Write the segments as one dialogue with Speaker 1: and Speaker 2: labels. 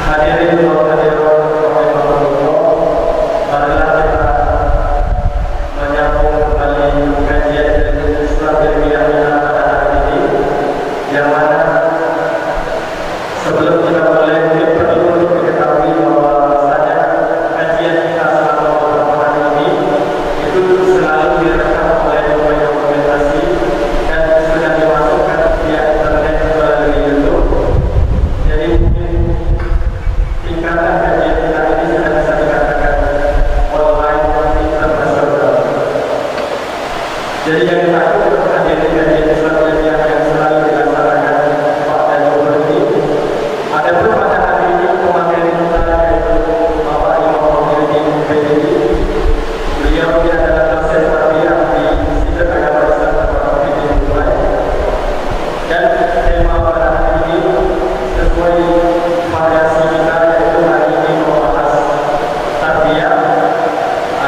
Speaker 1: Hadirin wa hadirat rahimakumullah, marilah kita menyambung kembali kajian dari Islam Ilmiah pada hari ini, yang mana sebelum kita mulai perlu untuk diketahui bahwasanya kajian kita selama beberapa hari ini itu selalu direkam oleh dokumentasi dan sudah dimasukkan via internet melalui YouTube. Jadi mungkin tingkatan kajian kita ini sudah bisa dikatakan online internasional. Jadi yang kita lakukan kajian Islam Ilmiah yang selalu dilaksanakan pada Jumat ini. Adapun pada hari ini pemateri kita yaitu Bapak Imam Muhyiddin PDI. Beliau adalah dosen tarbiyah di Institut Agama Islam Provinsi Dubai. Dan tema pada hari ini sesuai variasi kita yaitu hari ini membahas tarbiyah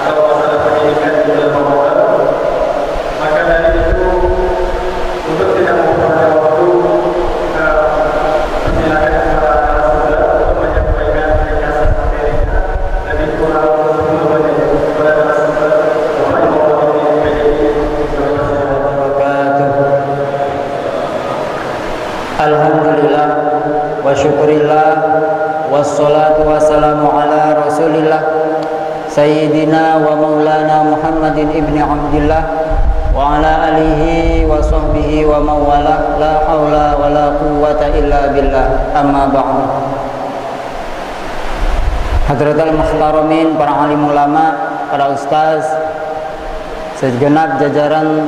Speaker 1: atau masalah pendidikan di bulan Ramadan. Maka dari itu untuk tidak memperpanjang waktu, persilakan kepada narasumber untuk menyampaikan ringkasan materinya lebih kurang 10 menit kepada narasumber Bapak Imam Muhyiddin PDI.
Speaker 2: Alhamdulillah wa syukurillah wassalatu wassalamu ala rasulillah Sayyidina wa maulana Muhammadin ibni Abdillah wa ala alihi wa sahbihi wa mawala la hawla wa la quwwata illa billah amma ba'du. Hadratul Muhtaramin, para alim ulama, para ustaz, segenap jajaran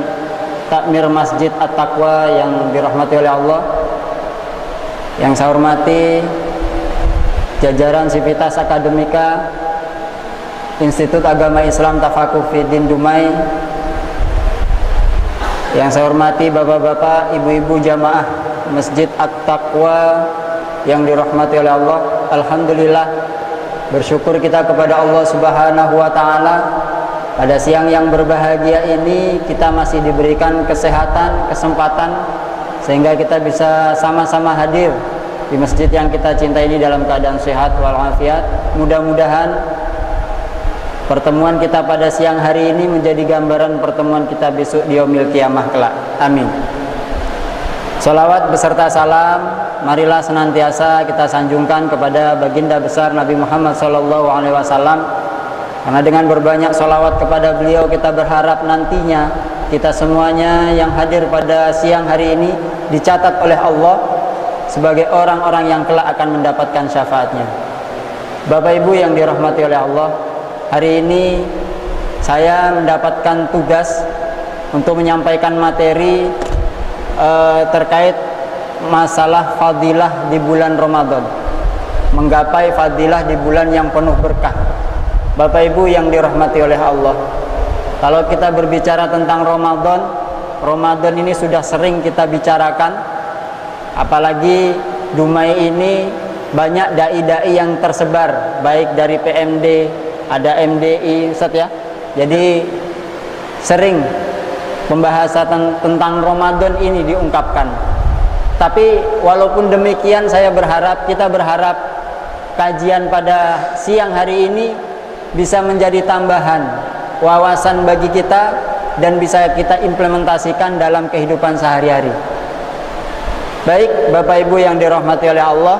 Speaker 2: takmir Masjid At-Taqwa yang dirahmati oleh Allah, yang saya hormati jajaran Sivitas Akademika Institut Agama Islam Tafakuh Fiddin Dumai, yang saya hormati bapak-bapak, ibu-ibu jamaah Masjid At-Taqwa yang dirahmati oleh Allah. Alhamdulillah, bersyukur kita kepada Allah Subhanahu wa taala, pada siang yang berbahagia ini kita masih diberikan kesehatan, kesempatan sehingga kita bisa sama-sama hadir di masjid yang kita cintai ini dalam keadaan sehat walafiat. Mudah-mudahan pertemuan kita pada siang hari ini menjadi gambaran pertemuan kita besok di yaumil qiyamah kelak. Amin. Salawat beserta salam marilah senantiasa kita sanjungkan kepada baginda besar Nabi Muhammad SAW, karena dengan berbanyak salawat kepada beliau kita berharap nantinya kita semuanya yang hadir pada siang hari ini dicatat oleh Allah sebagai orang-orang yang kelak akan mendapatkan syafaatnya. Bapak Ibu yang dirahmati oleh Allah, hari ini saya mendapatkan tugas untuk menyampaikan materi terkait masalah fadilah di bulan Ramadan, menggapai fadilah di bulan yang penuh berkah. Bapak Ibu yang dirahmati oleh Allah, kalau kita berbicara tentang Ramadan ini sudah sering kita bicarakan, apalagi Dumai ini banyak dai-dai yang tersebar, baik dari PMD, ada MDI, Ustaz ya. Jadi sering pembahasan tentang Ramadan ini diungkapkan. Tapi walaupun demikian kita berharap kajian pada siang hari ini bisa menjadi tambahan wawasan bagi kita dan bisa kita implementasikan dalam kehidupan sehari-hari. Baik, Bapak Ibu yang dirahmati oleh Allah,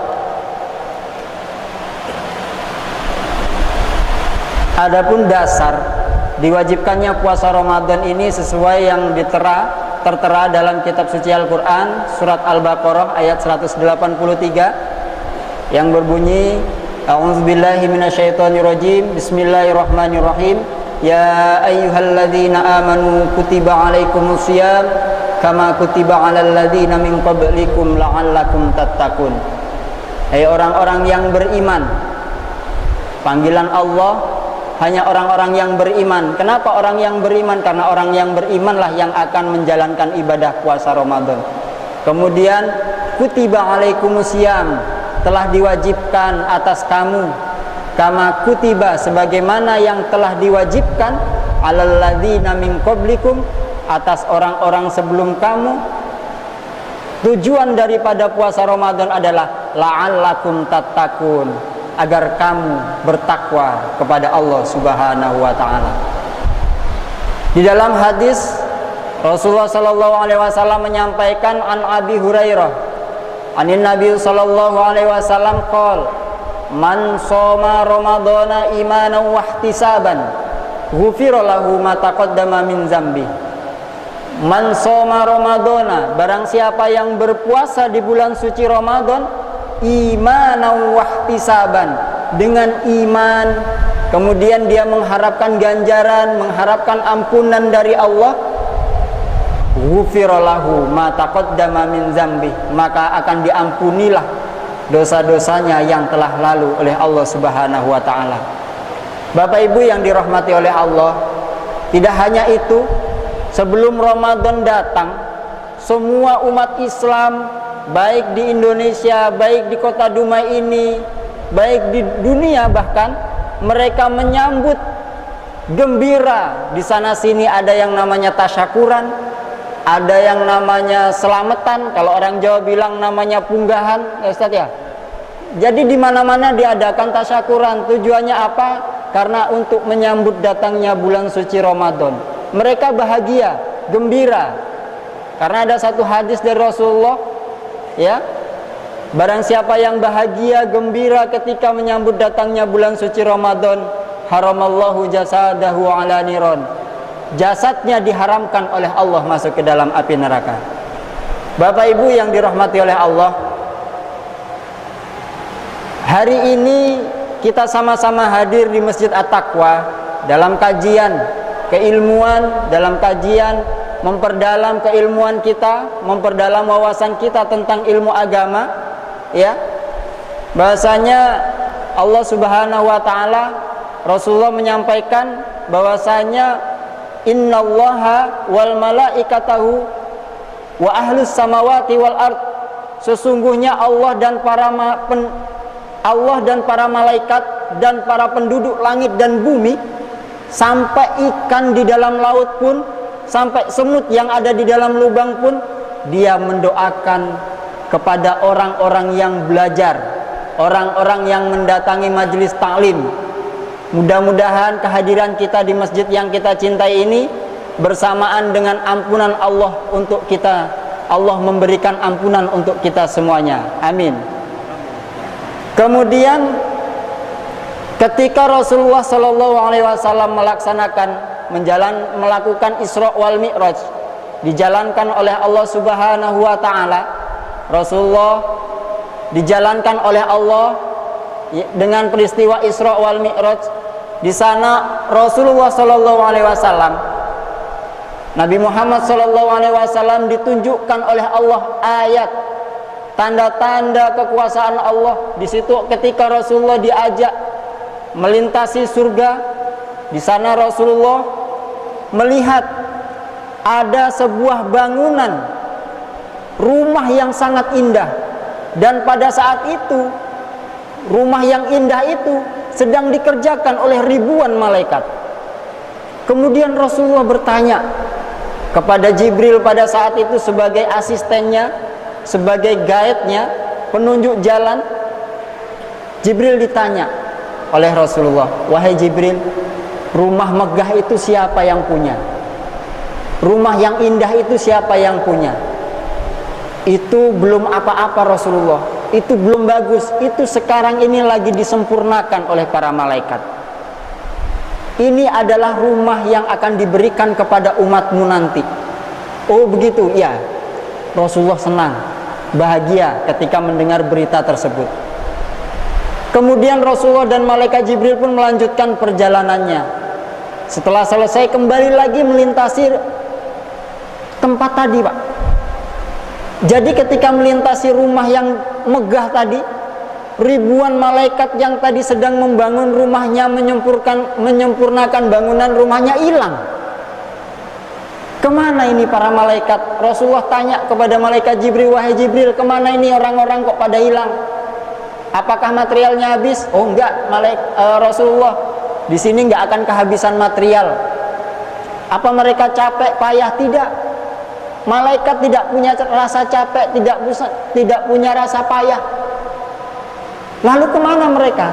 Speaker 2: adapun dasar diwajibkannya puasa Ramadan ini sesuai yang tertera dalam kitab suci Al-Quran, surat Al-Baqarah ayat 183 yang berbunyi, A'udzubillahi minasyaitonirrajim, Bismillahirrahmanirrahim, Ya ayyuhalladzina amanu kutiba alaikumusiyam kama kutiba alal ladzina min qablikum la'allakum tattaqun. Hai orang-orang yang beriman. Panggilan Allah hanya orang-orang yang beriman. Kenapa orang yang beriman? Karena orang yang berimanlah yang akan menjalankan ibadah puasa Ramadan. Kemudian kutiba alaikumusiyam, telah diwajibkan atas kamu, kama kutiba, sebagaimana yang telah diwajibkan, alal ladzina min qablikum, atas orang-orang sebelum kamu. Tujuan daripada puasa Ramadan adalah la'allakum tattaqun, agar kamu bertakwa kepada Allah Subhanahu wa taala. Di dalam hadis Rasulullah sallallahu alaihi wasallam menyampaikan an Abi Hurairah anin Nabi sallallahu alaihi wasallam qol man shoma ramadhana imanan wa ihtisaban ghufira lahu ma taqaddama min dzambi. Man shoma ramadhana, barang siapa yang berpuasa di bulan suci Ramadan imanan wa ihtisaban, dengan iman, kemudian dia mengharapkan ganjaran, mengharapkan ampunan dari Allah, ghufira lahu ma taqaddama min dzambi, maka akan diampunilah dosa-dosanya yang telah lalu oleh Allah Subhanahu wa taala. Bapak Ibu yang dirahmati oleh Allah, tidak hanya itu, sebelum Ramadan datang, semua umat Islam, baik di Indonesia, baik di kota Dumai ini, baik di dunia bahkan, mereka menyambut gembira. Di sana sini ada yang namanya tasyakuran, ada yang namanya selamatan, kalau orang Jawa bilang namanya punggahan, ya Ustaz ya. Jadi di mana-mana diadakan tasyakuran. Tujuannya apa? Karena untuk menyambut datangnya bulan suci Ramadan. Mereka bahagia, gembira. Karena ada satu hadis dari Rasulullah, ya. Barang siapa yang bahagia, gembira ketika menyambut datangnya bulan suci Ramadan, haramallahu jasadahu ala niron. Jasadnya diharamkan oleh Allah masuk ke dalam api neraka. Bapak Ibu yang dirahmati oleh Allah, hari ini kita sama-sama hadir di Masjid At-Taqwa dalam kajian keilmuan, dalam kajian memperdalam keilmuan kita, memperdalam wawasan kita tentang ilmu agama, ya. Bahasanya Allah Subhanahu wa taala, Rasulullah menyampaikan bahwasanya innallaha wal malaikatahu wa ahlus samawati wal ard, sesungguhnya Allah dan para malaikat dan para penduduk langit dan bumi, sampai ikan di dalam laut pun, sampai semut yang ada di dalam lubang pun, dia mendoakan kepada orang-orang yang belajar, orang-orang yang mendatangi majelis taklim. Mudah-mudahan kehadiran kita di masjid yang kita cintai ini bersamaan dengan ampunan Allah untuk kita. Allah memberikan ampunan untuk kita semuanya. Amin. Kemudian ketika Rasulullah Shallallahu Alaihi Wasallam melakukan Isra wal Mi'raj, dijalankan oleh Allah Subhanahu Wa Taala, Rasulullah dijalankan oleh Allah dengan peristiwa Isra wal Mi'raj. Di sana Rasulullah Shallallahu Alaihi Wasallam, Nabi Muhammad Shallallahu Alaihi Wasallam ditunjukkan oleh Allah ayat tanda-tanda kekuasaan Allah. Di situ ketika Rasulullah diajak melintasi surga, di sana Rasulullah melihat ada sebuah bangunan rumah yang sangat indah, dan pada saat itu rumah yang indah itu sedang dikerjakan oleh ribuan malaikat. Kemudian Rasulullah bertanya kepada Jibril pada saat itu sebagai asistennya, sebagai guide-nya, penunjuk jalan. Jibril ditanya oleh Rasulullah, wahai Jibril, rumah megah itu siapa yang punya? Rumah yang indah itu siapa yang punya? Itu belum apa-apa Rasulullah, itu belum bagus, itu sekarang ini lagi disempurnakan oleh para malaikat. Ini adalah rumah yang akan diberikan kepada umatmu nanti. Oh begitu, ya. Rasulullah senang, bahagia ketika mendengar berita tersebut. Kemudian Rasulullah dan malaikat Jibril pun melanjutkan perjalanannya. Setelah selesai kembali lagi melintasi tempat tadi, Pak. Jadi ketika melintasi rumah yang megah tadi, ribuan malaikat yang tadi sedang membangun rumahnya, menyempurnakan bangunan rumahnya hilang. Kemana ini para malaikat? Rasulullah tanya kepada malaikat Jibril, wahai Jibril, kemana ini orang-orang kok pada hilang? Apakah materialnya habis? Oh enggak, Rasulullah, di sini enggak akan kehabisan material. Apa mereka capek, payah? Tidak. Malaikat tidak punya rasa capek, tidak punya rasa payah. Lalu kemana mereka?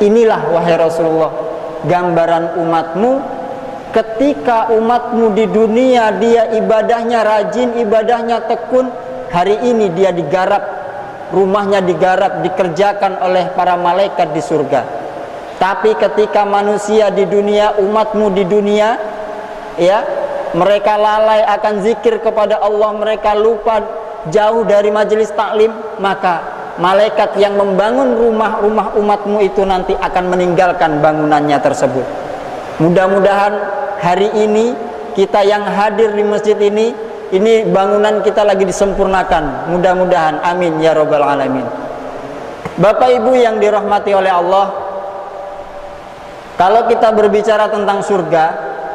Speaker 2: Inilah wahai Rasulullah gambaran umatmu ketika umatmu di dunia dia ibadahnya rajin, ibadahnya tekun, hari ini dia digarap, rumahnya digarap, dikerjakan oleh para malaikat di surga. Tapi ketika manusia di dunia, umatmu di dunia, ya, mereka lalai akan zikir kepada Allah, mereka lupa, jauh dari majelis taklim, maka malaikat yang membangun rumah-rumah umatmu itu nanti akan meninggalkan bangunannya tersebut. Mudah-mudahan hari ini kita yang hadir di masjid ini bangunan kita lagi disempurnakan. Mudah-mudahan, amin ya rabbal alamin. Bapak Ibu yang dirahmati oleh Allah, kalau kita berbicara tentang surga,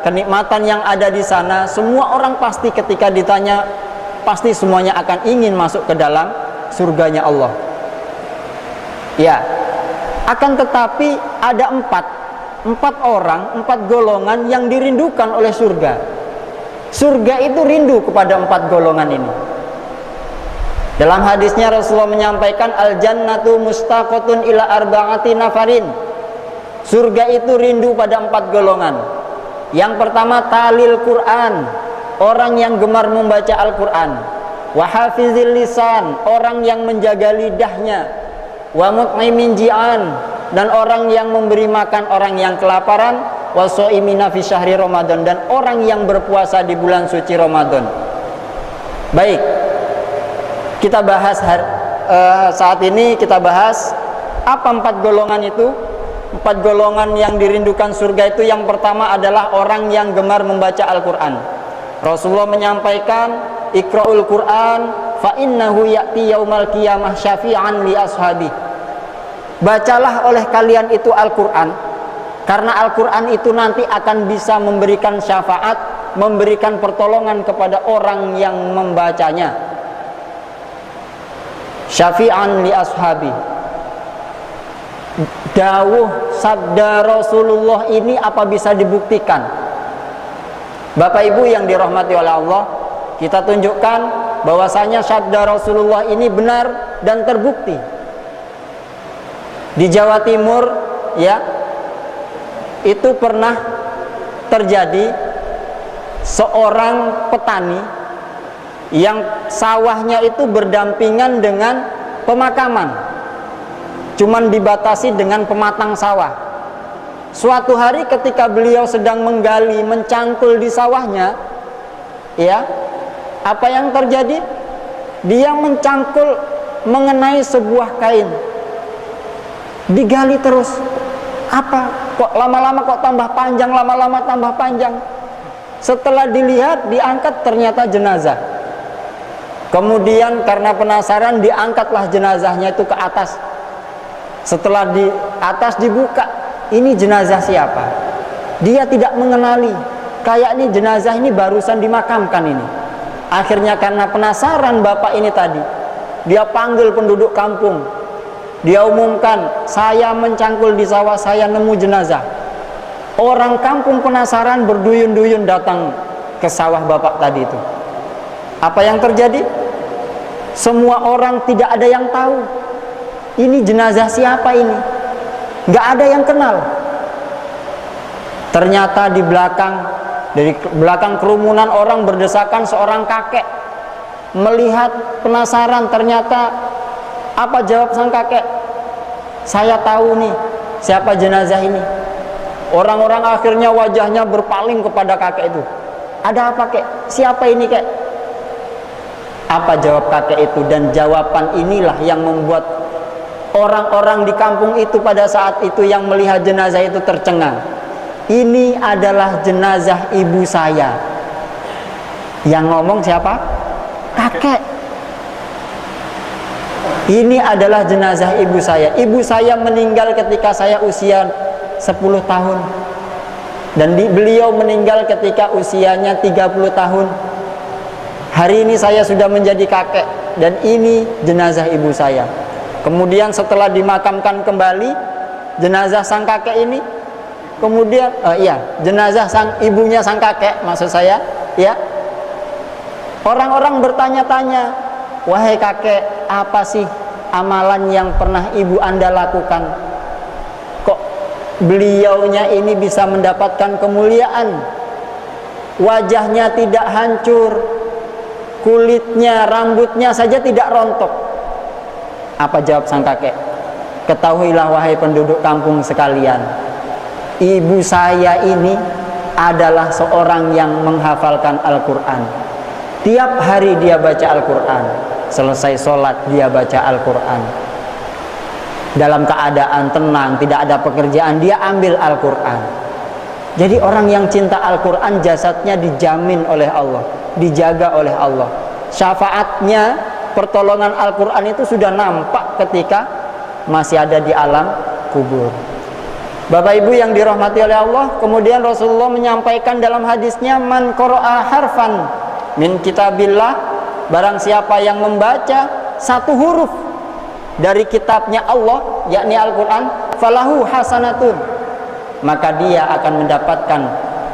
Speaker 2: kenikmatan yang ada di sana, semua orang pasti ketika ditanya, pasti semuanya akan ingin masuk ke dalam surganya Allah. Ya, akan tetapi ada empat orang, 4 golongan yang dirindukan oleh surga. Surga itu rindu kepada 4 golongan ini. Dalam hadisnya Rasulullah menyampaikan, al-jannatu mustaqatun ila arba'ati nafarin. Surga itu rindu pada 4 golongan. Yang pertama, talil Quran, orang yang gemar membaca Al-Quran. Wa hafizil lisan, orang yang menjaga lidahnya. Wa mut'imin ji'an, dan orang yang memberi makan orang yang kelaparan. Wa shaimina fi syahri Ramadan, dan orang yang berpuasa di bulan suci Ramadan. Baik, kita bahas saat ini kita bahas apa 4 golongan itu. 4 golongan yang dirindukan surga itu, yang pertama adalah orang yang gemar membaca Al-Quran. Rasulullah menyampaikan, iqra'ul Quran fa innahu ya'ti yaumal qiyamah syafi'an li ashabi. Bacalah oleh kalian itu Al-Quran, karena Al-Quran itu nanti akan bisa memberikan syafaat, memberikan pertolongan kepada orang yang membacanya. Syafi'an li ashabi. Dawuh sabda Rasulullah ini apa bisa dibuktikan? Bapak Ibu yang dirahmati oleh Allah, kita tunjukkan bahwasanya sabda Rasulullah ini benar dan terbukti. Di Jawa Timur, ya, itu pernah terjadi seorang petani yang sawahnya itu berdampingan dengan pemakaman, cuman dibatasi dengan pematang sawah. Suatu hari ketika beliau sedang menggali, mencangkul di sawahnya, ya, apa yang terjadi? Dia mencangkul mengenai sebuah kain. Digali terus. Apa? Kok lama-lama kok tambah panjang, lama-lama tambah panjang. Setelah dilihat, diangkat, ternyata jenazah. Kemudian karena penasaran, diangkatlah jenazahnya itu ke atas. Setelah di atas dibuka, ini jenazah siapa? Dia tidak mengenali. Kayak ini jenazah ini barusan dimakamkan ini. Akhirnya karena penasaran bapak ini tadi, dia panggil penduduk kampung. Dia umumkan, saya mencangkul di sawah, saya nemu jenazah. Orang kampung penasaran, berduyun-duyun datang ke sawah bapak tadi itu. Apa yang terjadi? Semua orang tidak ada yang tahu ini jenazah siapa ini. Nggak ada yang kenal. Ternyata di belakang, dari belakang kerumunan orang berdesakan seorang kakek. Melihat penasaran, ternyata apa jawab sang kakek? Saya tahu nih siapa jenazah ini. Orang-orang akhirnya wajahnya berpaling kepada kakek itu. Ada apa kek? Siapa ini kek? Apa jawab kakek itu? Dan jawaban inilah yang membuat orang-orang di kampung itu pada saat itu yang melihat jenazah itu tercengang. Ini adalah jenazah ibu saya. Yang ngomong siapa? Kakek. Ini adalah jenazah ibu saya. Ibu saya meninggal ketika saya usia 10 tahun. Dan beliau meninggal ketika usianya 30 tahun. Hari ini saya sudah menjadi kakek. Dan ini jenazah ibu saya. Kemudian setelah dimakamkan kembali jenazah sang kakek ini, kemudian jenazah sang ibunya sang kakek maksud saya, ya. Orang-orang bertanya-tanya, wahai kakek, amalan yang pernah ibu Anda lakukan? Kok beliaunya ini bisa mendapatkan kemuliaan? Wajahnya tidak hancur, kulitnya, rambutnya saja tidak rontok. Apa jawab sang kakek? Ketahuilah wahai penduduk kampung sekalian, ibu saya ini adalah seorang yang menghafalkan Al-Quran. Tiap hari dia baca Al-Quran. Selesai sholat dia baca Al-Quran. Dalam keadaan tenang, tidak ada pekerjaan, dia ambil Al-Quran. Jadi orang yang cinta Al-Quran, jasadnya dijamin oleh Allah, dijaga oleh Allah. Syafaatnya, pertolongan Al-Quran itu sudah nampak ketika masih ada di alam kubur. Bapak Ibu yang dirahmati oleh Allah, kemudian Rasulullah menyampaikan dalam hadisnya, man qara'a harfan min kitabillah, barang siapa yang membaca satu huruf dari kitabnya Allah, yakni Al-Quran, falahu hasanatun, maka dia akan mendapatkan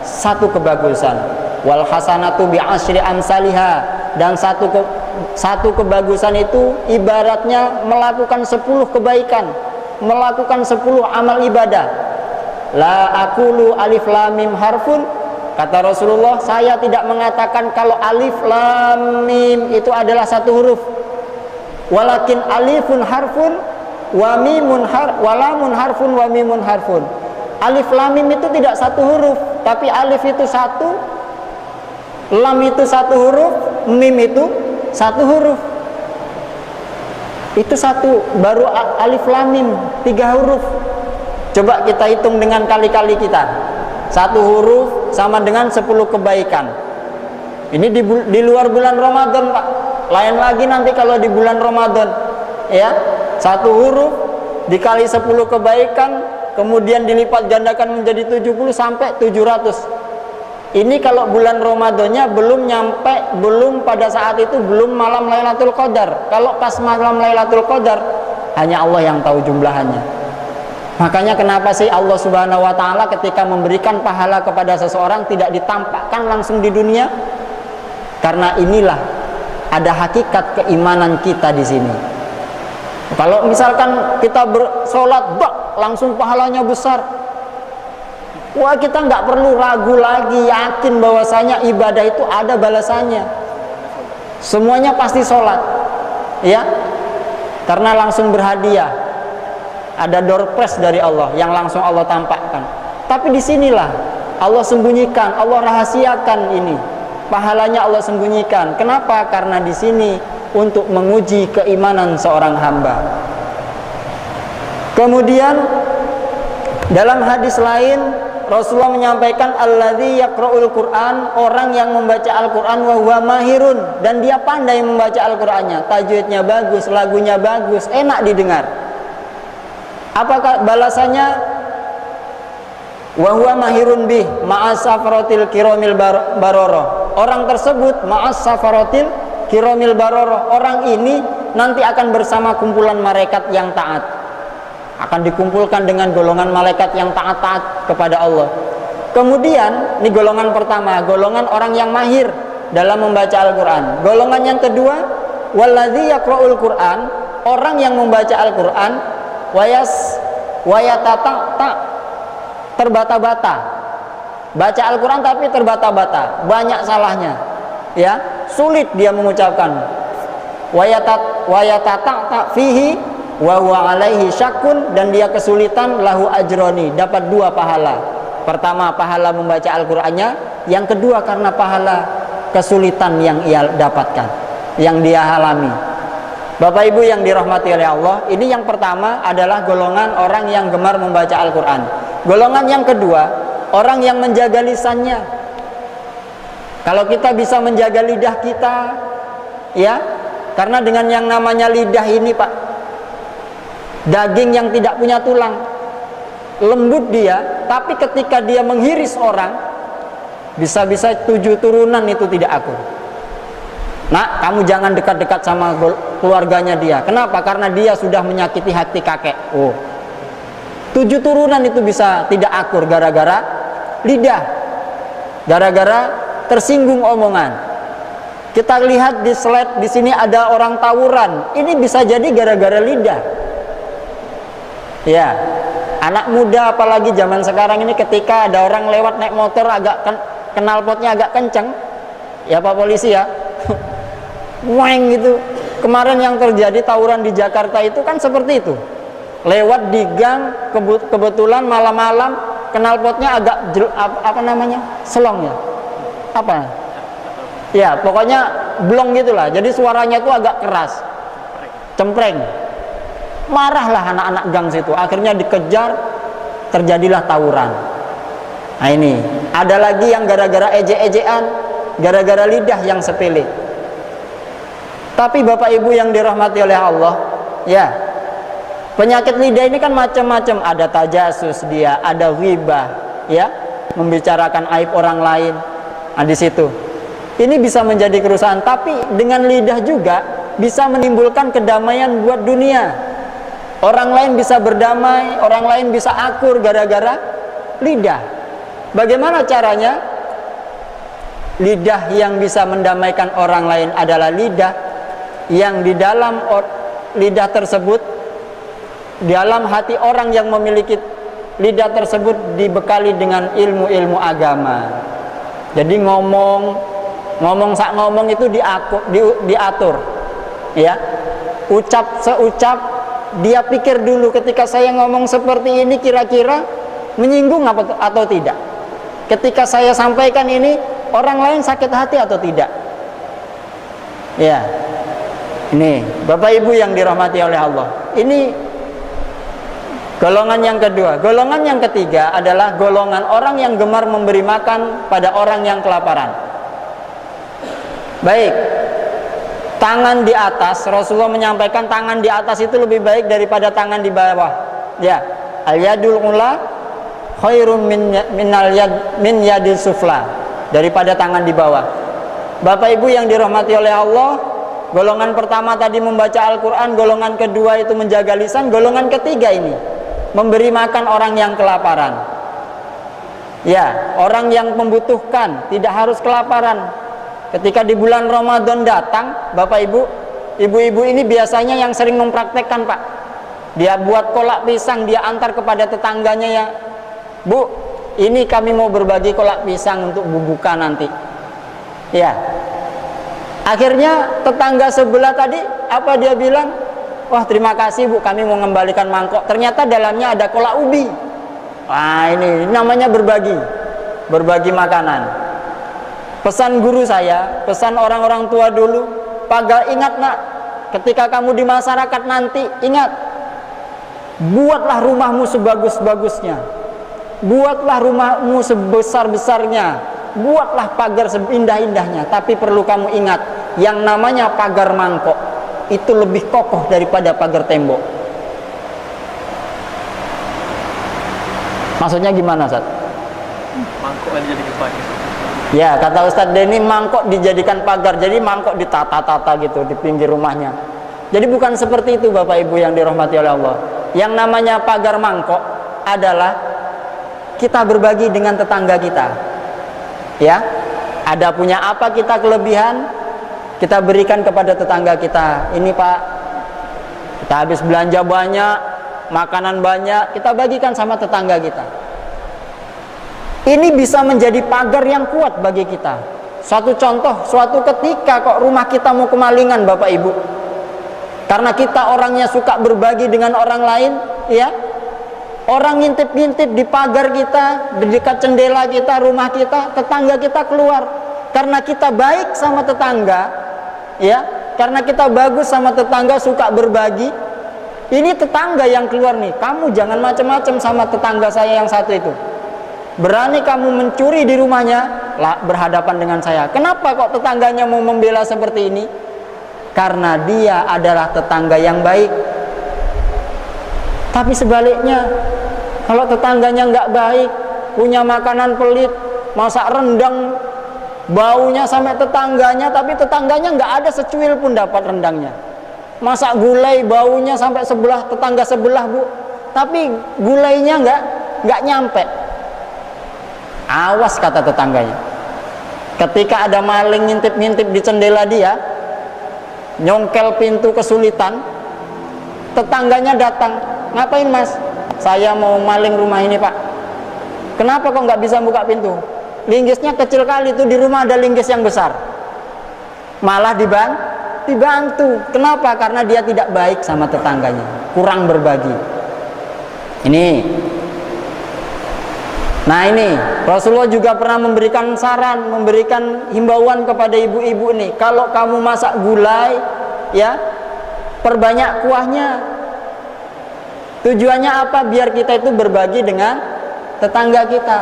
Speaker 2: satu kebagusan. Wal hasanatu bi asyri amsalihha, dan satu kebagusan itu ibaratnya melakukan 10 kebaikan, melakukan 10 amal ibadah. La aqulu alif lam mim harfun, kata Rasulullah, saya tidak mengatakan kalau alif lam mim itu adalah satu huruf. Walakin alifun harfun wa mimun walamun harfun wa mimun harfun. Alif lam mim itu tidak satu huruf, tapi alif itu satu, lam itu satu huruf, mim itu satu huruf. Itu satu, baru alif lam mim 3 huruf. Coba kita hitung dengan kali-kali kita. Satu huruf sama dengan 10 kebaikan. Ini di luar bulan Ramadan, Pak. Lain lagi nanti kalau di bulan Ramadan, ya. Satu huruf dikali 10 kebaikan, kemudian dilipat gandakan menjadi 70 sampai 700. Ini kalau bulan Ramadannya belum nyampe, belum pada saat itu belum malam Lailatul Qadar. Kalau pas malam Lailatul Qadar, hanya Allah yang tahu jumlahannya. Makanya kenapa sih Allah Subhanahu wa taala ketika memberikan pahala kepada seseorang tidak ditampakkan langsung di dunia? Karena inilah ada hakikat keimanan kita di sini. Kalau misalkan kita bersolat, langsung pahalanya besar. Wah, kita nggak perlu ragu lagi, yakin bahwasanya ibadah itu ada balasannya. Semuanya pasti sholat, ya, karena langsung berhadiah. Ada door prize dari Allah yang langsung Allah tampakkan. Tapi disinilah Allah sembunyikan, Allah rahasiakan ini. Pahalanya Allah sembunyikan. Kenapa? Karena di sini untuk menguji keimanan seorang hamba. Kemudian dalam hadis lain Rasulullah menyampaikan alladzi yaqra'ul Qur'an, orang yang membaca Al-Qur'an wa huwa mahirun, dan dia pandai membaca Al-Qur'annya, tajwidnya bagus, lagunya bagus, enak didengar. Apakah balasannya? Wa huwa mahirun bih ma'as safaratil kiramil bararah. Orang tersebut ma'as safaratil kiramil bararah. Orang ini nanti akan bersama kumpulan malaikat yang taat. Akan dikumpulkan dengan golongan malaikat yang taat-taat kepada Allah. Kemudian, ini golongan pertama, golongan orang yang mahir dalam membaca Al-Quran. Golongan yang kedua, walladzi yaqra'ul Qur'an, orang yang membaca Al-Quran wayatata terbata-bata, baca Al-Quran tapi terbata-bata, banyak salahnya, ya, sulit dia mengucapkan. Wayatata fihi wa huwa alaihi syakun, dan dia kesulitan, lahu ajroni, dapat 2 pahala. Pertama, pahala membaca Al-Qur'annya, yang kedua karena pahala kesulitan yang ia dapatkan, yang dia alami. Bapak Ibu yang dirahmati oleh Allah, ini yang pertama adalah golongan orang yang gemar membaca Al-Qur'an. Golongan yang kedua, orang yang menjaga lisannya. Kalau kita bisa menjaga lidah kita, ya, karena dengan yang namanya lidah ini, Pak, daging yang tidak punya tulang, lembut dia, tapi ketika dia menghiris orang, bisa-bisa 7 turunan itu tidak akur. Nah, kamu jangan dekat-dekat sama keluarganya dia. Kenapa? Karena dia sudah menyakiti hati kakek. 7 turunan itu bisa tidak akur gara-gara lidah, gara-gara tersinggung omongan. Kita lihat di slide di sini ada orang tawuran. Ini bisa jadi gara-gara lidah. Ya, anak muda apalagi zaman sekarang ini ketika ada orang lewat naik motor agak knalpotnya agak kenceng, ya Pak Polisi ya, weng gitu. Kemarin yang terjadi tawuran di Jakarta itu kan seperti itu. Lewat di gang, kebetulan malam-malam knalpotnya agak apa namanya, selong ya, apa? Ya, pokoknya blong gitulah. Jadi suaranya itu agak keras, cempreng. Marahlah anak-anak gang situ. Akhirnya dikejar, terjadilah tawuran. Nah ini, ada lagi yang gara-gara ejek-ejekan, gara-gara lidah yang sepele. Tapi Bapak Ibu yang dirahmati oleh Allah, ya, penyakit lidah ini kan macam-macam. Ada tajasus dia, ada ghibah, ya, membicarakan aib orang lain. Nah di situ. Ini bisa menjadi kerusakan, tapi dengan lidah juga bisa menimbulkan kedamaian buat dunia. Orang lain bisa berdamai, orang lain bisa akur gara-gara lidah. Bagaimana caranya? Lidah yang bisa mendamaikan orang lain adalah lidah yang di dalam lidah tersebut, dalam hati orang yang memiliki lidah tersebut dibekali dengan ilmu-ilmu agama. Jadi ngomong itu diatur, ya. Ucap seucap, dia pikir dulu ketika saya ngomong seperti ini kira-kira menyinggung atau tidak. Ketika saya sampaikan ini, orang lain sakit hati atau tidak. Ya. Ini Bapak Ibu yang dirahmati oleh Allah. Ini golongan yang kedua. Golongan yang ketiga adalah golongan orang yang gemar memberi makan pada orang yang kelaparan. Baik, tangan di atas, Rasulullah menyampaikan tangan di atas itu lebih baik daripada tangan di bawah. Ya, al-yadul ula khairun min yadil sufla, daripada tangan di bawah. Bapak Ibu yang dirahmati oleh Allah, golongan pertama tadi membaca Al-Quran, golongan kedua itu menjaga lisan, golongan ketiga ini memberi makan orang yang kelaparan. Ya, orang yang membutuhkan, tidak harus kelaparan. Ketika di bulan Ramadan datang, Bapak Ibu, ibu-ibu ini biasanya yang sering mempraktekkan, Pak. Dia buat kolak pisang, dia antar kepada tetangganya ya. Bu, ini kami mau berbagi kolak pisang untuk buka nanti. Ya. Akhirnya tetangga sebelah tadi, apa dia bilang? Wah, terima kasih Bu, kami mau mengembalikan mangkok. Ternyata dalamnya ada kolak ubi. Wah, ini namanya berbagi makanan. Pesan guru saya, pesan orang-orang tua dulu, pagar ingat nak, ketika kamu di masyarakat nanti, ingat, buatlah rumahmu sebagus-bagusnya, buatlah rumahmu sebesar-besarnya, buatlah pagar seindah-indahnya, tapi perlu kamu ingat, yang namanya pagar mangkok, itu lebih kokoh daripada pagar tembok. Maksudnya gimana, Ustaz?
Speaker 1: Mangkok aja jadi pagar.
Speaker 2: Ya, kata Ustadz Denny, mangkok dijadikan pagar. Jadi mangkok ditata-tata gitu di pinggir rumahnya. Jadi bukan seperti itu Bapak Ibu yang dirahmati oleh Allah. Yang namanya pagar mangkok adalah kita berbagi dengan tetangga kita. Ya, ada punya apa kita kelebihan, kita berikan kepada tetangga kita. Ini Pak, kita habis belanja banyak, makanan banyak, kita bagikan sama tetangga kita. Ini bisa menjadi pagar yang kuat bagi kita. Suatu contoh, suatu ketika kok rumah kita mau kemalingan Bapak Ibu, karena kita orangnya suka berbagi dengan orang lain, ya, orang ngintip-ngintip di pagar kita, di dekat jendela kita, rumah kita, tetangga kita keluar. Karena kita baik sama tetangga, ya, karena kita bagus sama tetangga, suka berbagi. Ini tetangga yang keluar nih, kamu jangan macam-macam sama tetangga saya yang satu itu. Berani kamu mencuri di rumahnya, berhadapan dengan saya. Kenapa kok tetangganya mau membela seperti ini? Karena dia adalah tetangga yang baik. Tapi sebaliknya, kalau tetangganya nggak baik, punya makanan pelit, masak rendang, baunya sampai tetangganya, tapi tetangganya nggak ada secuil pun dapat rendangnya. Masak gulai, baunya sampai sebelah tetangga sebelah Bu, tapi gulainya nggak nyampe. Awas kata tetangganya. Ketika ada maling ngintip-ngintip di jendela dia, nyongkel pintu kesulitan, tetangganya datang, ngapain mas? Saya mau maling rumah ini pak. Kenapa kok nggak bisa buka pintu? Linggisnya kecil kali, itu di rumah ada linggis yang besar. Malah dibantu. Kenapa? Karena dia tidak baik sama tetangganya, kurang berbagi. Nah ini Rasulullah juga pernah memberikan saran, memberikan himbauan kepada ibu-ibu nih, kalau kamu masak gulai, ya perbanyak kuahnya. Tujuannya apa? Biar kita itu berbagi dengan tetangga kita.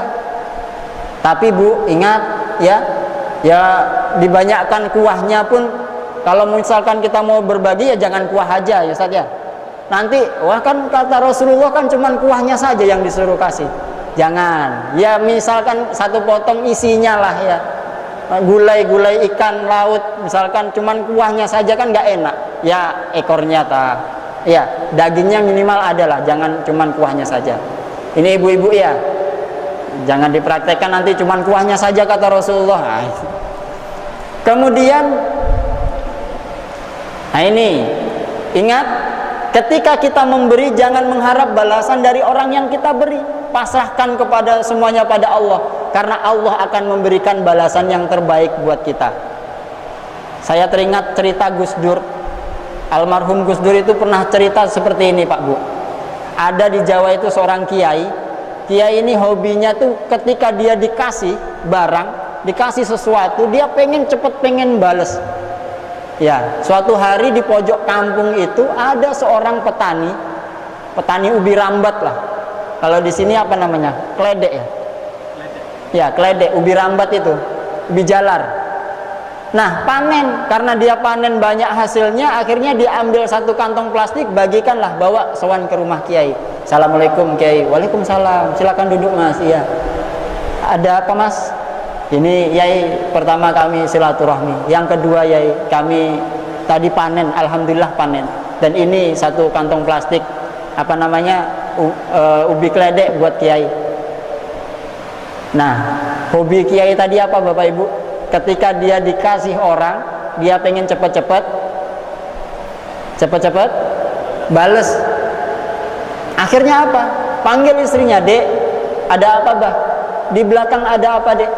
Speaker 2: Tapi bu, ingat ya dibanyakkan kuahnya pun, kalau misalkan kita mau berbagi ya jangan kuah aja ya Ustaz ya. Nanti wah kan kata Rasulullah kan cuman kuahnya saja yang disuruh kasih. Jangan. Ya misalkan satu potong isinya lah ya. Gulai ikan laut misalkan cuman kuahnya saja kan nggak enak. Ya ekornya ya dagingnya minimal adalah, jangan cuman kuahnya saja. Ini ibu-ibu ya, jangan dipraktekkan nanti cuman kuahnya saja kata Rasulullah. Kemudian ini ingat, ketika kita memberi jangan mengharap balasan dari orang yang kita beri. Pasrahkan kepada semuanya pada Allah, karena Allah akan memberikan balasan yang terbaik buat kita. Saya teringat cerita Gus Dur. Almarhum Gus Dur itu pernah cerita seperti ini Pak Bu. Ada di Jawa itu seorang kiai. Kiai ini hobinya tuh ketika dia dikasih barang, dikasih sesuatu, dia pengen bales. Ya, suatu hari di pojok kampung itu ada seorang petani ubi rambat lah. Kalau di sini apa namanya? Kledek ya? Ya, kledek, ubi rambat itu, ubi jalar. Nah, panen, karena dia panen banyak hasilnya, akhirnya dia ambil satu kantong plastik, bagikanlah, bawa sowan ke rumah kiai. Assalamualaikum kiai. Waalaikumsalam. Silakan duduk mas. Iya. Ada apa mas? Ini yai, pertama kami silaturahmi. Yang kedua yai, kami tadi panen, alhamdulillah panen. Dan ini satu kantong plastik, apa namanya, ubi kledek buat kiai. Nah, hobi kiai tadi apa bapak ibu? Ketika dia dikasih orang, dia pengen cepet-cepet bales. Akhirnya apa? Panggil istrinya, dek, ada apa bah? Di belakang ada apa dek?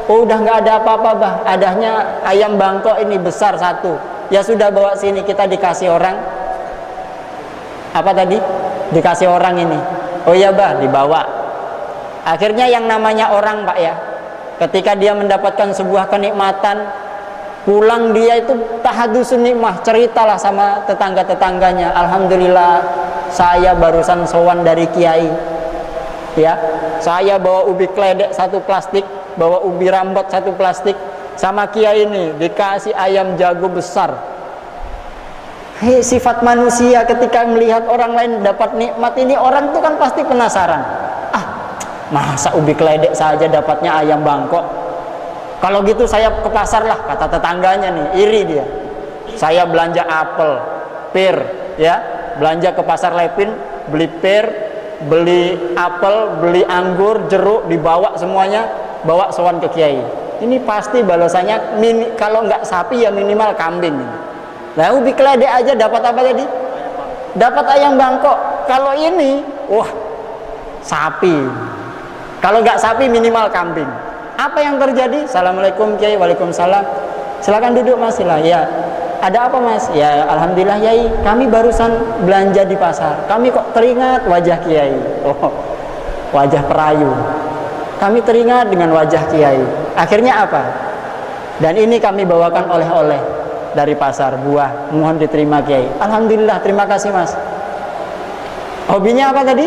Speaker 2: Oh udah nggak ada apa-apa bah, adanya ayam bangkok ini besar satu. Ya sudah bawa sini, kita dikasih orang. Apa tadi? Dikasih orang ini. Oh iya bah, dibawa. Akhirnya yang namanya orang pak ya, ketika dia mendapatkan sebuah kenikmatan, pulang dia itu tahadusun nikmah, ceritalah sama tetangga-tetangganya, alhamdulillah saya barusan sowan dari kiai. Ya, saya bawa ubi kledek satu plastik, bawa ubi rambat satu plastik, sama kiai ini dikasih ayam jago besar. Hei, sifat manusia ketika melihat orang lain dapat nikmat ini, orang itu kan pasti penasaran. Masa ubi kledek saja dapatnya ayam bangkok? Kalau gitu saya ke pasar lah, kata tetangganya nih, iri dia. Saya belanja apel, pir, ya, belanja ke pasar Lepin, beli pir, beli apel, beli anggur, jeruk, dibawa semuanya, bawa sowan ke kiai. Ini pasti balasannya kalau nggak sapi ya minimal kambing. Nah ubi kledek aja dapat apa tadi? Dapat ayam bangkok. Kalau ini, wah, sapi. Kalau nggak sapi minimal kambing. Apa yang terjadi? Assalamualaikum kiai. Waalaikumsalam. Silakan duduk mas. Ya. Ada apa mas? Ya alhamdulillah yai, kami barusan belanja di pasar. Kami kok teringat wajah kiai. Oh, wajah perayu. Kami teringat dengan wajah kiai. Akhirnya apa? Dan ini kami bawakan oleh-oleh dari pasar, buah, mohon diterima kiai. Alhamdulillah, terima kasih mas. Hobinya apa tadi?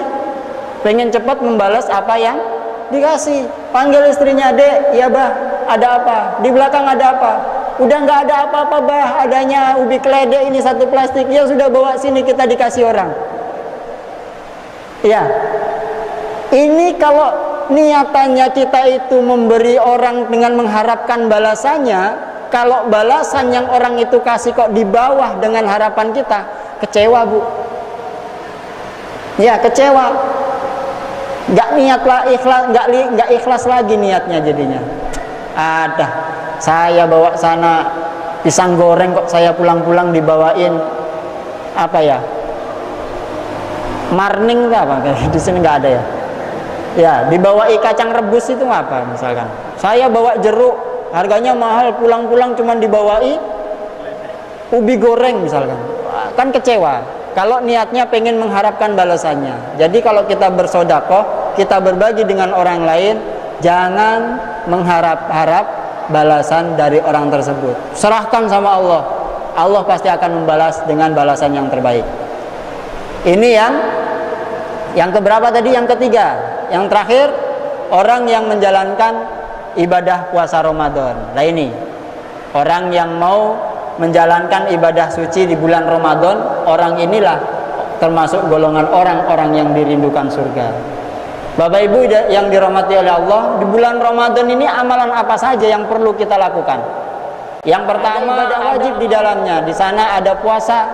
Speaker 2: Pengen cepat membalas apa yang dikasih. Panggil istrinya, dek, ya bah, ada apa? Di belakang ada apa? Udah nggak ada apa-apa bah, adanya ubi kledek ini satu plastik. Ya sudah bawa sini, kita dikasih orang. Ya, ini kalau niatannya kita itu memberi orang dengan mengharapkan balasannya, kalau balasan yang orang itu kasih kok di bawah dengan harapan kita, kecewa bu. Ya kecewa. Nggak niat lah, ikhlas, nggak ikhlas lagi niatnya jadinya. Ada, saya bawa sana pisang goreng kok saya pulang-pulang dibawain apa ya, marning apa, di sini nggak ada ya. Ya, dibawai kacang rebus itu apa misalkan. Saya bawa jeruk, harganya mahal, pulang-pulang cuman dibawai ubi goreng misalkan. Kan kecewa. Kalau niatnya pengen mengharapkan balasannya. Jadi kalau kita bersedekah, kita berbagi dengan orang lain, jangan mengharap-harap balasan dari orang tersebut. Serahkan sama Allah. Allah pasti akan membalas dengan balasan yang terbaik. Ini yang keberapa tadi? Yang ketiga. Yang terakhir, orang yang menjalankan ibadah puasa Ramadan. Nah ini, orang yang mau menjalankan ibadah suci di bulan Ramadan, orang inilah termasuk golongan orang-orang yang dirindukan surga. Bapak Ibu yang dirahmati oleh Allah, di bulan Ramadan ini amalan apa saja yang perlu kita lakukan? Yang pertama, ibadah wajib di dalamnya. Di sana ada puasa,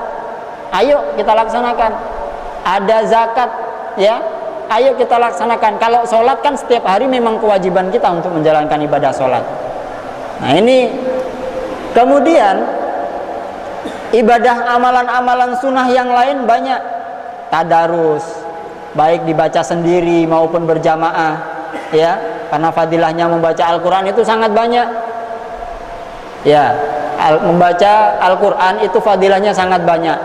Speaker 2: ayo kita laksanakan. Ada zakat, ya, ayo kita laksanakan. Kalau sholat kan setiap hari memang kewajiban kita untuk menjalankan ibadah sholat. Nah ini, kemudian ibadah amalan-amalan sunnah yang lain banyak. Tadarus, baik dibaca sendiri maupun berjamaah, ya, karena fadilahnya membaca Al-Quran itu sangat banyak. Ya, membaca Al-Quran itu fadilahnya sangat banyak.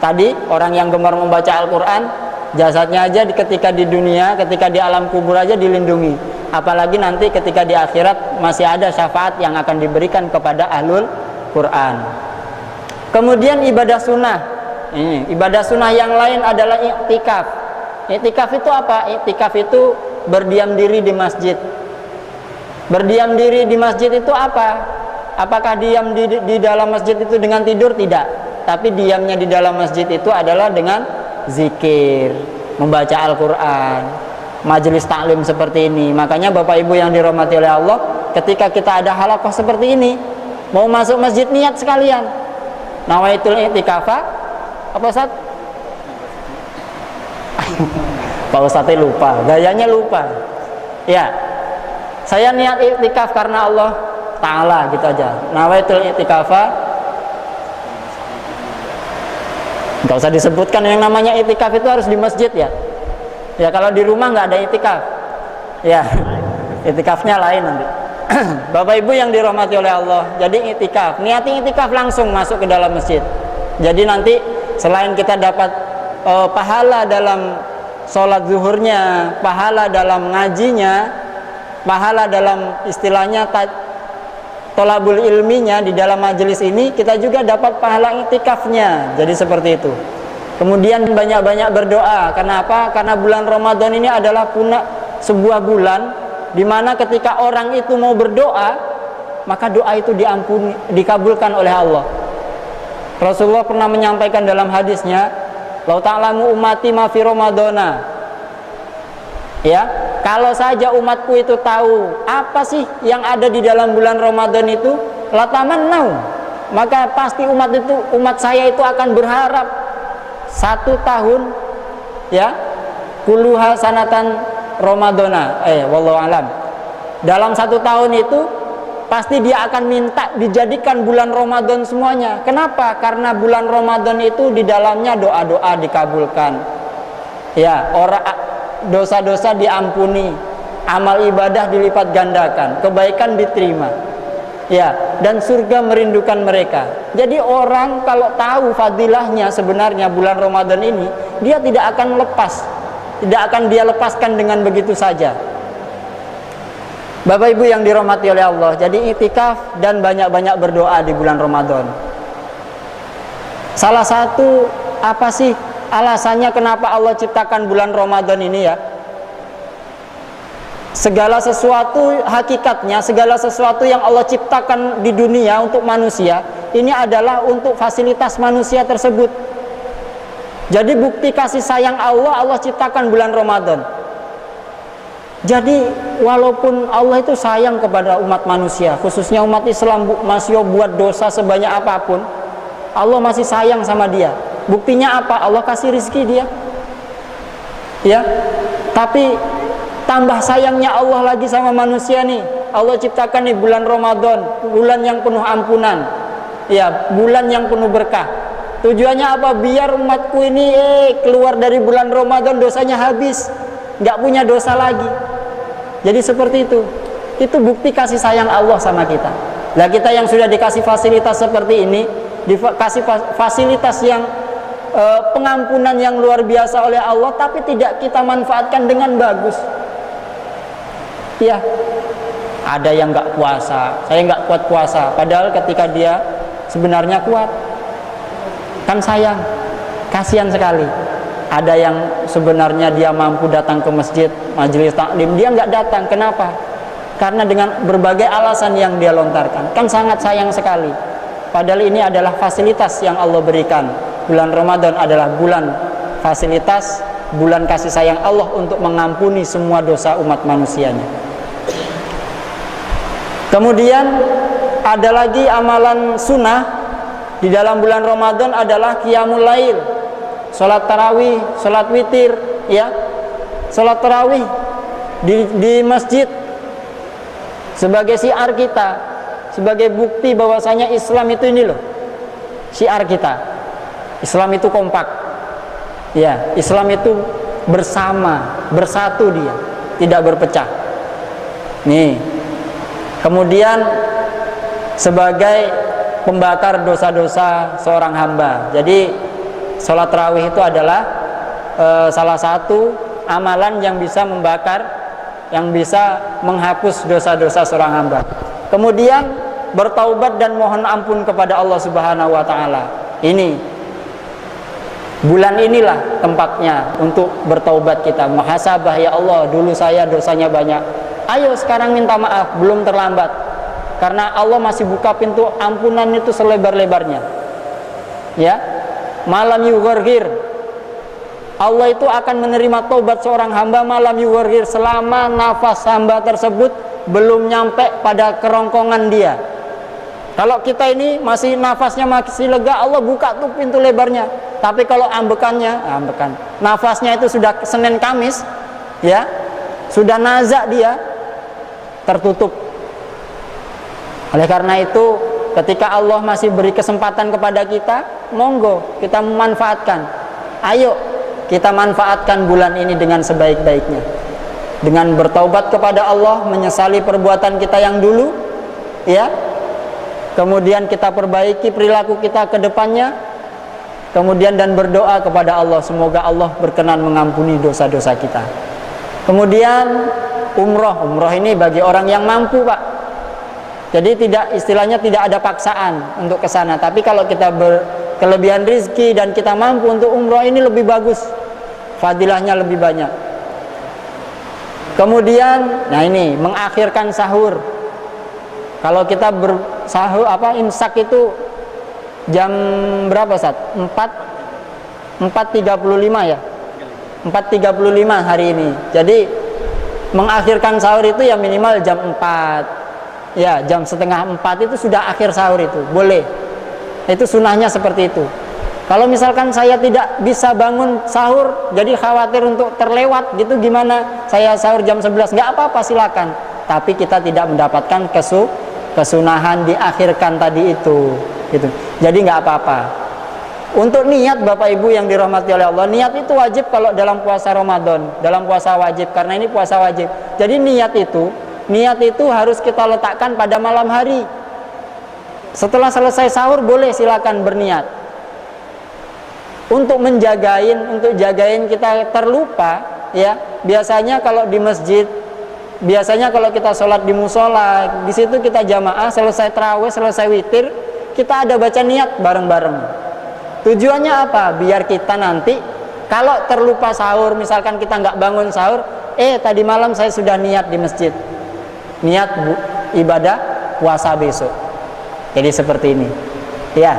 Speaker 2: Tadi orang yang gemar membaca Al-Quran, jasadnya aja ketika di dunia, ketika di alam kubur aja dilindungi. Apalagi nanti ketika di akhirat masih ada syafaat yang akan diberikan kepada ahlul Quran. Kemudian ibadah sunnah. Ini ibadah sunnah yang lain adalah iktikaf. Iktikaf itu apa? Iktikaf itu berdiam diri di masjid. Berdiam diri di masjid itu apa? Apakah diam di dalam masjid itu dengan tidur? Tidak. Tapi diamnya di dalam masjid itu adalah dengan zikir, membaca Al-Quran, majelis taklim seperti ini. Makanya Bapak Ibu yang dirahmati oleh Allah, ketika kita ada halaqah seperti ini, mau masuk masjid niat sekalian. Nawaitul i'tikafa, apa Ustaz? Pak Ustaznya lupa, gayanya lupa. Ya, saya niat i'tikaf karena Allah Ta'ala, gitu aja. Nawaitul i'tikafa. Nggak usah disebutkan yang namanya i'tikaf itu harus di masjid ya. Ya kalau di rumah nggak ada i'tikaf. Ya, i'tikafnya lain nanti. Bapak Ibu yang dirahmati oleh Allah, jadi i'tikaf, niati i'tikaf langsung masuk ke dalam masjid. Jadi nanti selain kita dapat pahala dalam sholat zuhurnya, pahala dalam ngajinya, pahala dalam istilahnya tolabul ilminya di dalam majelis ini, kita juga dapat pahala i'tikafnya. Jadi seperti itu. Kemudian banyak-banyak berdoa. Kenapa? Karena bulan Ramadan ini adalah sebuah bulan di mana ketika orang itu mau berdoa, maka doa itu diampuni, dikabulkan oleh Allah. Rasulullah pernah menyampaikan dalam hadisnya, "Lau ta'lamu ummati ma fi Ramadana." Ya, kalau saja umatku itu tahu apa sih yang ada di dalam bulan Ramadan itu, latamannau, maka pasti umat saya itu akan berharap 1 tahun, ya, kuluha sanatan Ramadana, wallahu alam. Dalam 1 tahun itu pasti dia akan minta dijadikan bulan Ramadan semuanya. Kenapa? Karena bulan Ramadan itu di dalamnya doa-doa dikabulkan. Ya, dosa-dosa diampuni, amal ibadah dilipat gandakan, kebaikan diterima. Ya, dan surga merindukan mereka. Jadi orang kalau tahu fadilahnya sebenarnya bulan Ramadan ini, dia tidak akan lepas. Tidak akan dia lepaskan dengan begitu saja. Bapak Ibu yang dirahmati oleh Allah, jadi i'tikaf dan banyak-banyak berdoa di bulan Ramadan. Salah satu apa sih alasannya kenapa Allah ciptakan bulan Ramadan ini ya? Segala sesuatu hakikatnya, segala sesuatu yang Allah ciptakan di dunia untuk manusia, ini adalah untuk fasilitas manusia tersebut. Jadi bukti kasih sayang Allah, Allah ciptakan bulan Ramadan. Jadi walaupun Allah itu sayang kepada umat manusia, khususnya umat Islam, masih buat dosa sebanyak apapun, Allah masih sayang sama dia. Buktinya apa? Allah kasih rizki dia. Ya, tapi tambah sayangnya Allah lagi sama manusia nih. Allah ciptakan nih bulan Ramadan, bulan yang penuh ampunan, ya, bulan yang penuh berkah. Tujuannya apa? Biar umatku ini keluar dari bulan Ramadan dosanya habis, nggak punya dosa lagi. Jadi seperti itu. Itu bukti kasih sayang Allah sama kita. Lah kita yang sudah dikasih fasilitas seperti ini, dikasih fasilitas yang pengampunan yang luar biasa oleh Allah, tapi tidak kita manfaatkan dengan bagus. Ya, ada yang nggak puasa, saya nggak kuat puasa, padahal ketika dia sebenarnya kuat, kan sayang, kasihan sekali. Ada yang sebenarnya dia mampu datang ke masjid, majelis taklim, dia nggak datang. Kenapa? Karena dengan berbagai alasan yang dia lontarkan, kan sangat sayang sekali. Padahal ini adalah fasilitas yang Allah berikan. Bulan Ramadan adalah bulan fasilitas, bulan kasih sayang Allah untuk mengampuni semua dosa umat manusianya. Kemudian ada lagi amalan sunnah di dalam bulan Ramadan adalah qiyamul lail, salat tarawih, salat witir, ya. Salat tarawih di masjid sebagai syiar kita, sebagai bukti bahwasanya Islam itu ini loh, syiar kita. Islam itu kompak, ya. Islam itu bersama, bersatu dia, tidak berpecah. Nih, kemudian sebagai pembakar dosa-dosa seorang hamba. Jadi sholat tarawih itu adalah salah satu amalan yang bisa membakar, yang bisa menghapus dosa-dosa seorang hamba. Kemudian bertaubat dan mohon ampun kepada Allah Subhanahu wa taala. Ini bulan inilah tempatnya untuk bertaubat kita, muhasabah, ya Allah, dulu saya dosanya banyak. Ayo sekarang minta maaf, belum terlambat. Karena Allah masih buka pintu ampunan itu selebar-lebarnya. Ya. Malam yughargir. Allah itu akan menerima taubat seorang hamba malam yughargir selama nafas hamba tersebut belum nyampe pada kerongkongan dia. Kalau kita ini masih nafasnya masih lega, Allah buka tuh pintu lebarnya. Tapi kalau nafasnya itu sudah Senin Kamis, ya, sudah nazak dia, tertutup. Oleh karena itu, ketika Allah masih beri kesempatan kepada kita, monggo kita memanfaatkan. Ayo kita manfaatkan bulan ini dengan sebaik-baiknya, dengan bertaubat kepada Allah, menyesali perbuatan kita yang dulu, ya. Kemudian kita perbaiki perilaku kita ke depannya. Kemudian dan berdoa kepada Allah, semoga Allah berkenan mengampuni dosa-dosa kita. Kemudian umroh ini bagi orang yang mampu, Pak. Jadi istilahnya tidak ada paksaan untuk ke sana. Tapi kalau kita berkelebihan rezeki dan kita mampu untuk umroh, ini lebih bagus, fadilahnya lebih banyak. Kemudian, nah ini mengakhirkan sahur. Kalau kita bersahur imsak itu jam berapa, Ustaz? 4.35 ya? 4.35 hari ini. Jadi mengakhirkan sahur itu ya minimal jam 4. Ya, jam setengah 4 itu sudah akhir sahur itu. Boleh. Itu sunahnya seperti itu. Kalau misalkan saya tidak bisa bangun sahur, jadi khawatir untuk terlewat gitu, gimana? Saya sahur jam 11, nggak apa-apa, silakan. Tapi kita tidak mendapatkan kesunahan diakhirkan tadi itu. Gitu. Jadi nggak apa-apa. Untuk niat Bapak Ibu yang dirahmati oleh Allah, niat itu wajib kalau dalam puasa Ramadan, dalam puasa wajib, karena ini puasa wajib. Jadi niat itu harus kita letakkan pada malam hari. Setelah selesai sahur boleh silakan berniat. Untuk jagain kita terlupa, ya. Biasanya kalau di masjid, biasanya kalau kita sholat di musola, di situ kita jamaah, selesai tarawih, selesai witir, kita ada baca niat bareng-bareng. Tujuannya apa? Biar kita nanti kalau terlupa sahur, misalkan kita nggak bangun sahur, tadi malam saya sudah niat di masjid, niat ibadah puasa besok. Jadi seperti ini, ya.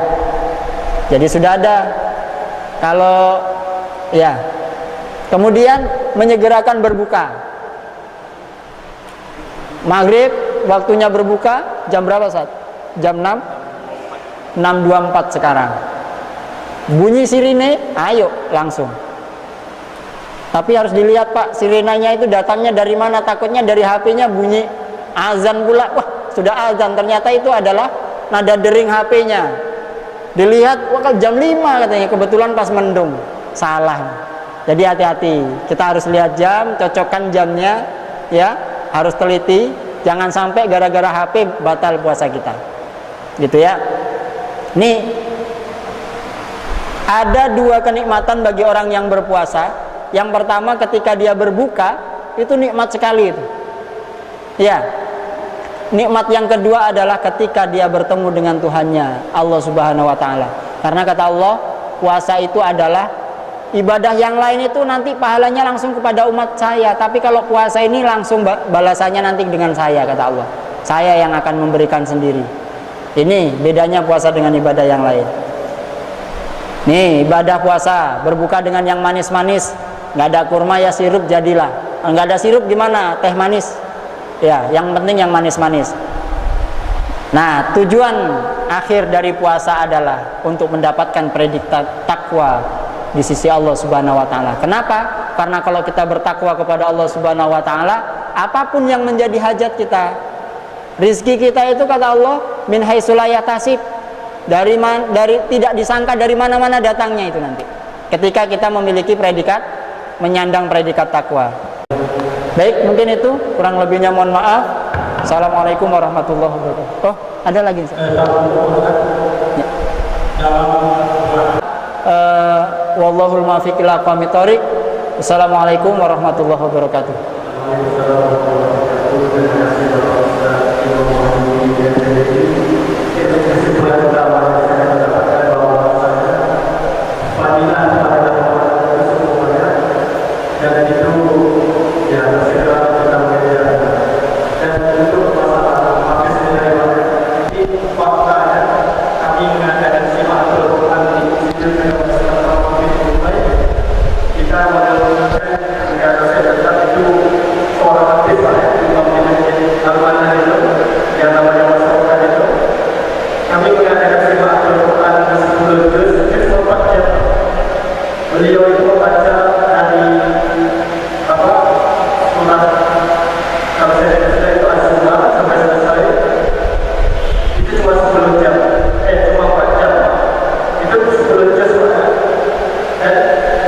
Speaker 2: Jadi sudah ada. Kalau ya, kemudian menyegerakan berbuka. Maghrib waktunya berbuka jam berapa, Ustaz? Jam 6? 6.24 sekarang. Bunyi sirine, ayo langsung. Tapi harus dilihat, Pak, sirenanya itu datangnya dari mana? Takutnya dari HP-nya bunyi azan pula, wah sudah azan, ternyata itu adalah nada dering HP-nya. Dilihat, wah jam 5 katanya, kebetulan pas mendung. Salah. Jadi hati-hati, kita harus lihat jam, cocokkan jamnya, ya, harus teliti, jangan sampai gara-gara HP batal puasa kita. Gitu ya. Nih, ada 2 kenikmatan bagi orang yang berpuasa. Yang pertama ketika dia berbuka, itu nikmat sekali itu. Ya. Nikmat yang kedua adalah ketika dia bertemu dengan Tuhannya, Allah Subhanahu wa taala. Karena kata Allah, puasa itu adalah ibadah yang lain itu nanti pahalanya langsung kepada umat saya, tapi kalau puasa ini langsung balasannya nanti dengan saya, kata Allah. Saya yang akan memberikan sendiri. Ini bedanya puasa dengan ibadah yang lain. Nih, ibadah puasa berbuka dengan yang manis-manis. Nggak ada kurma ya sirup jadilah. Nggak ada sirup gimana? Teh manis. Ya, yang penting yang manis-manis. Nah, tujuan akhir dari puasa adalah untuk mendapatkan predikat takwa di sisi Allah Subhanahu wa taala. Kenapa? Karena kalau kita bertakwa kepada Allah Subhanahu wa taala, apapun yang menjadi hajat kita, rizki kita itu kata Allah min haitsu la yahtasib, dari tidak disangka dari mana-mana datangnya itu nanti. Ketika kita memiliki predikat, menyandang predikat takwa. Baik, mungkin itu, kurang lebihnya mohon maaf. Assalamualaikum warahmatullahi wabarakatuh. Oh, ada lagi. Wallahul muwaffiq ila aqwamit thoriq. Assalamualaikum warahmatullahi wabarakatuh.
Speaker 1: Beliau itu membaca dari surat, kalau saya itu As-Sunnah sampai selesai itu cuma 10 jam, cuma 4 jam, itu 10 jam dan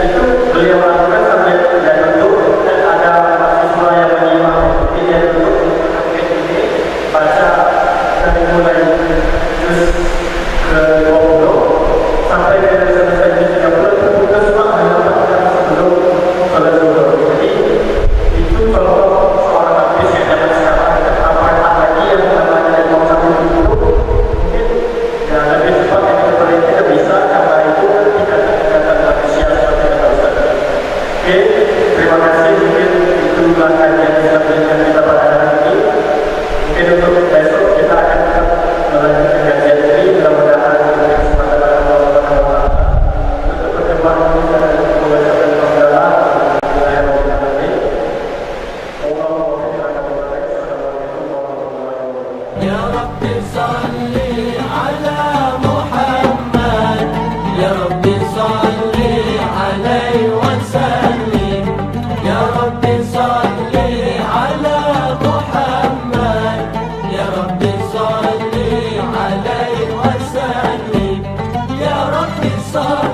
Speaker 1: itu beliau lakukan sampai tidak duduk, dan ada mahasiswa yang menyimak seperti dia duduk ini baca dari mulai juz ke-20 sampai ke selesai juz 30 itu bukan semua hanya 4 jam sebelum sholat zuhur. Jadi itu contoh seorang habis yang dapat sekarang, apakah lagi yang namanya mau sambil duduk mungkin ya lebih cepat yang seperti itu bisa, karena itu tidak kelihatan manusia seperti kata Ustaz. Oke, terima kasih. Mungkin itulah kajian yang kita pada hari ini. Mungkin untuk besok kita akan melanjutkan kajian ini, mudah-mudahan kesempatan Allah untuk perkembangan dan mengucapkan pembelaan.
Speaker 3: يا رب صل على محمد يا رب صل عليه وسلم يا رب صل على محمد يا رب صل عليه وسلم يا رب صل